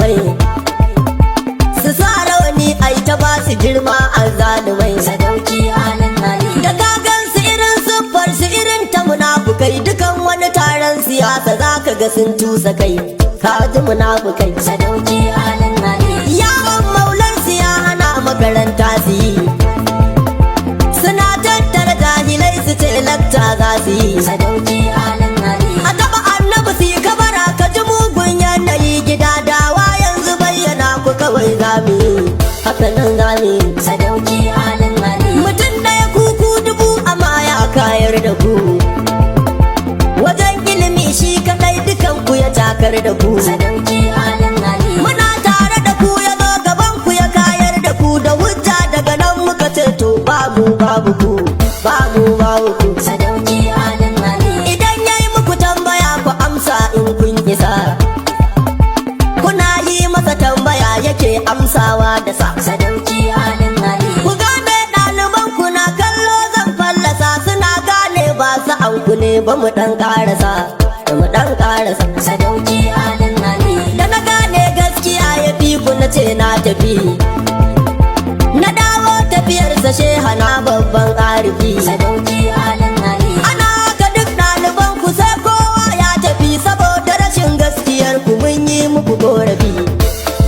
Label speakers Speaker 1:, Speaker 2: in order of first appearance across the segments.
Speaker 1: malamai su sa rawani ai ta ba su girma azzalumai.
Speaker 2: Sadauki Alan Ali.
Speaker 1: Da kagan su irin siffar su irin ta munafukai, dukan wani taron siyasa za ka ga sun tusa kai, ka ji munafukai.
Speaker 2: Sadauki Alan Ali.
Speaker 1: Yawon maulansu ya hana makaranta su yi, suna tattara jahilai su ce lakta za su yi.
Speaker 2: Sadauki Alan Ali.
Speaker 1: A taba annabi su yi kabara ka ji mugun yanayi, gida dawa yanzu bayyana ku kawai zami, haka nan zami.
Speaker 2: Sadauki Alan Ali.
Speaker 1: Mutum ɗaya kuku dubu amma ya kayar da ku, wajen ilimi shi kaɗai dukan ku ya takar da ku.
Speaker 2: Sadauki Alan Ali.
Speaker 1: Muna tare da ku ya zo gaban ku ya kayar da ku, da hujja daga nan muka ce to babu babu ku, babu babu ku.
Speaker 2: Sadauki Alan Ali.
Speaker 1: Idan yayi muku tambaya ku amsa in kun isa, kuna yi masa tambaya yake amsawa da sa.
Speaker 2: Sadauki Alan Ali.
Speaker 1: Ku gane ɗaliban ku na kallo zan fallasa, suna gane ba su an ku ne ba mu ɗan ƙarasa, ba mu ɗan ƙarasa.
Speaker 2: Sadauki Alan Ali.
Speaker 1: Da na gane gaskiya ya fi ku na ce na tafi, na dawo tafiyarsa sheha na babban arifi.
Speaker 2: Sadauki Alan Ali.
Speaker 1: Ana haka duk ɗaliban ku sai kowa ya tafi, saboda rashin gaskiyar ku mun yi muku korafi,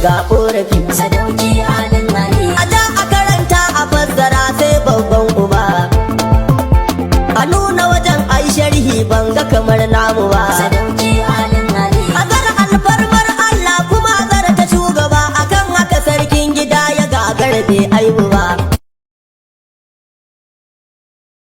Speaker 1: ga korafi.
Speaker 2: Sadauki Alan Ali.
Speaker 1: A ja a karanta a fassara sai babban uba, a nuna wajen ai sharhi ban ga kamar na